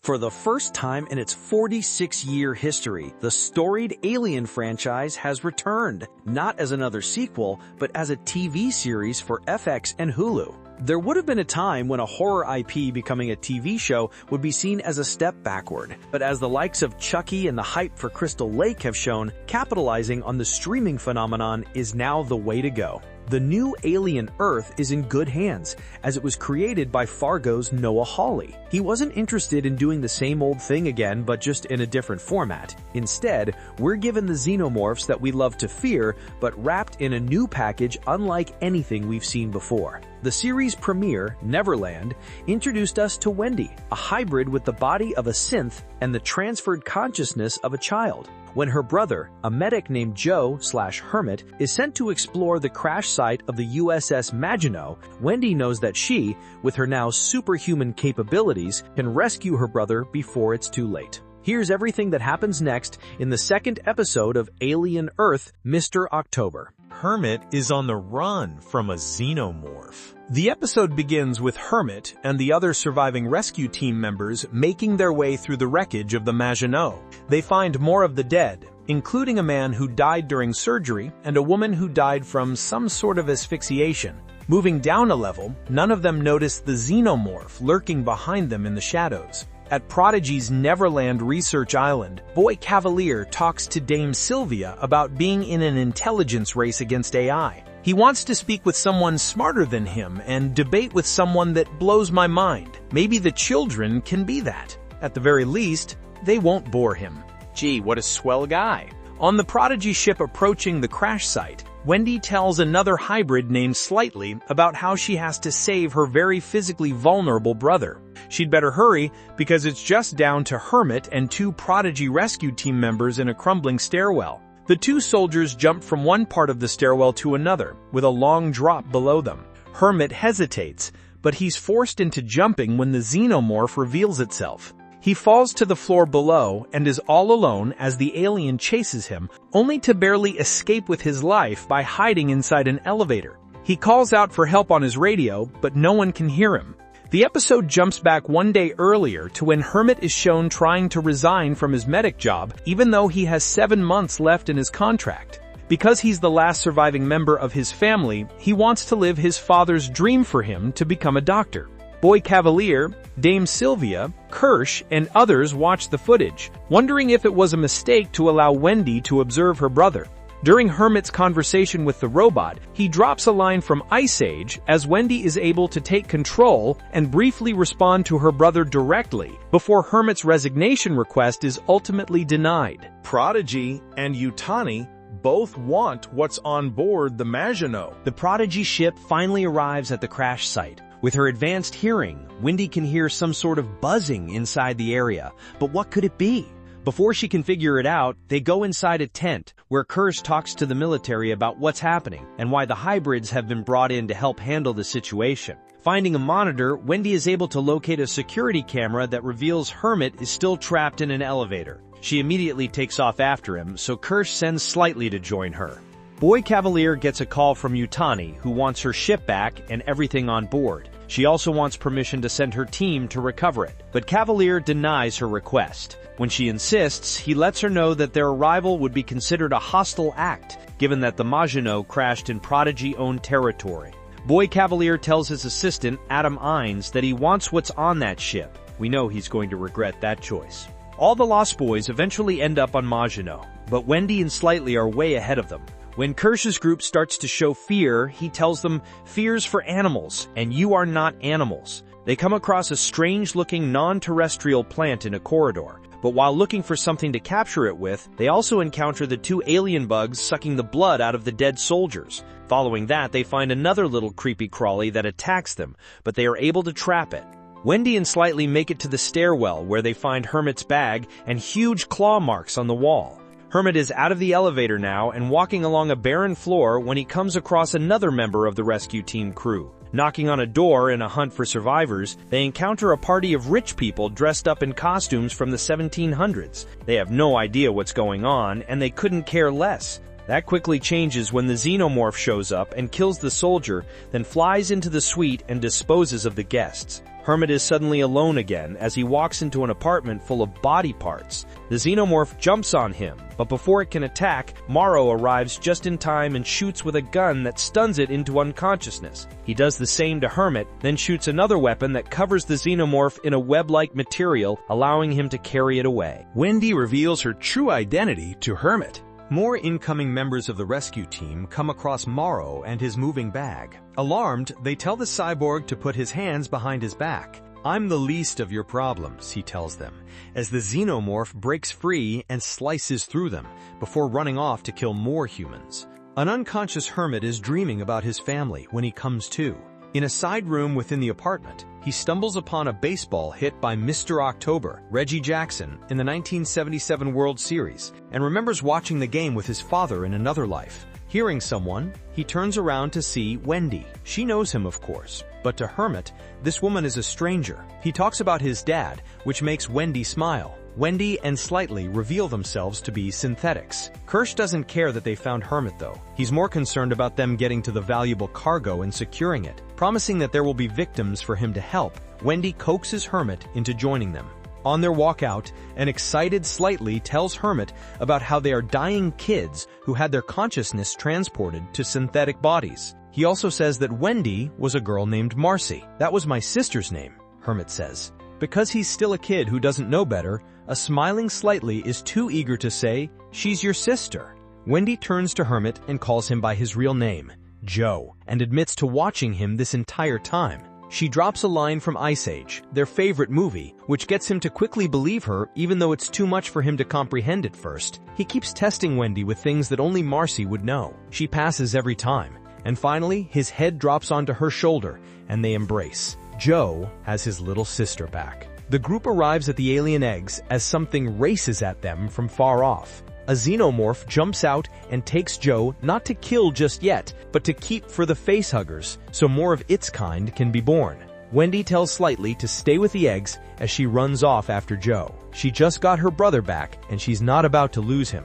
For the first time in its 46-year history, the storied Alien franchise has returned, not as another sequel, but as a TV series for FX and Hulu. There would have been a time when a horror IP becoming a TV show would be seen as a step backward, but as the likes of Chucky and the hype for Crystal Lake have shown, capitalizing on the streaming phenomenon is now the way to go. The new Alien Earth is in good hands, as it was created by Fargo's Noah Hawley. He wasn't interested in doing the same old thing again, but just in a different format. Instead, we're given the Xenomorphs that we love to fear, but wrapped in a new package unlike anything we've seen before. The series premiere, Neverland, introduced us to Wendy, a hybrid with the body of a synth and the transferred consciousness of a child. When her brother, a medic named Joe/Hermit, is sent to explore the crash site of the USS Maginot, Wendy knows that she, with her now superhuman capabilities, can rescue her brother before it's too late. Here's everything that happens next in the second episode of Alien Earth, Mr. October. Hermit is on the run from a Xenomorph. The episode begins with Hermit and the other surviving rescue team members making their way through the wreckage of the Maginot. They find more of the dead, including a man who died during surgery and a woman who died from some sort of asphyxiation. Moving down a level, none of them notice the Xenomorph lurking behind them in the shadows. At Prodigy's Neverland Research Island, Boy Kavalier talks to Dame Sylvia about being in an intelligence race against AI. He wants to speak with someone smarter than him and debate with someone that blows my mind. Maybe the children can be that. At the very least, they won't bore him. Gee, what a swell guy. On the Prodigy ship approaching the crash site, Wendy tells another hybrid named Slightly about how she has to save her very physically vulnerable brother. She'd better hurry because it's just down to Hermit and two Prodigy rescue team members in a crumbling stairwell. The two soldiers jump from one part of the stairwell to another, with a long drop below them. Hermit hesitates, but he's forced into jumping when the Xenomorph reveals itself. He falls to the floor below and is all alone as the alien chases him, only to barely escape with his life by hiding inside an elevator. He calls out for help on his radio, but no one can hear him. The episode jumps back one day earlier to when Hermit is shown trying to resign from his medic job, even though he has 7 months left in his contract. Because he's the last surviving member of his family, he wants to live his father's dream for him to become a doctor. Boy Kavalier, Dame Sylvia, Kirsch, and others watch the footage, wondering if it was a mistake to allow Wendy to observe her brother. During Hermit's conversation with the robot, he drops a line from Ice Age as Wendy is able to take control and briefly respond to her brother directly before Hermit's resignation request is ultimately denied. Prodigy and Yutani both want what's on board the Maginot. The Prodigy ship finally arrives at the crash site. With her advanced hearing, Wendy can hear some sort of buzzing inside the area. But what could it be? Before she can figure it out, they go inside a tent, where Kirsch talks to the military about what's happening and why the hybrids have been brought in to help handle the situation. Finding a monitor, Wendy is able to locate a security camera that reveals Hermit is still trapped in an elevator. She immediately takes off after him, so Kirsch sends Slightly to join her. Boy Kavalier gets a call from Yutani, who wants her ship back and everything on board. She also wants permission to send her team to recover it, but Kavalier denies her request. When she insists, he lets her know that their arrival would be considered a hostile act, given that the Maginot crashed in Prodigy-owned territory. Boy Kavalier tells his assistant, Adam Ines, that he wants what's on that ship. We know he's going to regret that choice. All the Lost Boys eventually end up on Maginot, but Wendy and Slightly are way ahead of them. When Kirsch's group starts to show fear, he tells them, "Fear's for animals, and you are not animals." They come across a strange-looking non-terrestrial plant in a corridor, but while looking for something to capture it with, they also encounter the two alien bugs sucking the blood out of the dead soldiers. Following that, they find another little creepy crawly that attacks them, but they are able to trap it. Wendy and Slightly make it to the stairwell where they find Hermit's bag and huge claw marks on the wall. Hermit is out of the elevator now and walking along a barren floor when he comes across another member of the rescue team crew. Knocking on a door in a hunt for survivors, they encounter a party of rich people dressed up in costumes from the 1700s. They have no idea what's going on, and they couldn't care less. That quickly changes when the Xenomorph shows up and kills the soldier, then flies into the suite and disposes of the guests. Hermit is suddenly alone again as he walks into an apartment full of body parts. The Xenomorph jumps on him, but before it can attack, Morrow arrives just in time and shoots with a gun that stuns it into unconsciousness. He does the same to Hermit, then shoots another weapon that covers the Xenomorph in a web-like material, allowing him to carry it away. Wendy reveals her true identity to Hermit. More incoming members of the rescue team come across Morrow and his moving bag. Alarmed, they tell the cyborg to put his hands behind his back. "I'm the least of your problems," he tells them, as the Xenomorph breaks free and slices through them, before running off to kill more humans. An unconscious Hermit is dreaming about his family when he comes to. In a side room within the apartment, he stumbles upon a baseball hit by Mr. October, Reggie Jackson, in the 1977 World Series, and remembers watching the game with his father in another life. Hearing someone, he turns around to see Wendy. She knows him, of course, but to Hermit, this woman is a stranger. He talks about his dad, which makes Wendy smile. Wendy and Slightly reveal themselves to be synthetics. Kirsch doesn't care that they found Hermit, though. He's more concerned about them getting to the valuable cargo and securing it. Promising that there will be victims for him to help, Wendy coaxes Hermit into joining them. On their walk out, an excited Slightly tells Hermit about how they are dying kids who had their consciousness transported to synthetic bodies. He also says that Wendy was a girl named Marcy. "That was my sister's name," Hermit says. Because he's still a kid who doesn't know better, a smiling Slightly is too eager to say, "She's your sister." Wendy turns to Hermit and calls him by his real name, Joe, and admits to watching him this entire time. She drops a line from Ice Age, their favorite movie, which gets him to quickly believe her even though it's too much for him to comprehend at first. He keeps testing Wendy with things that only Marcy would know. She passes every time. And finally, his head drops onto her shoulder, and they embrace. Joe has his little sister back. The group arrives at the alien eggs as something races at them from far off. A Xenomorph jumps out and takes Joe not to kill just yet, but to keep for the facehuggers, so more of its kind can be born. Wendy tells Slightly to stay with the eggs as she runs off after Joe. She just got her brother back, and she's not about to lose him.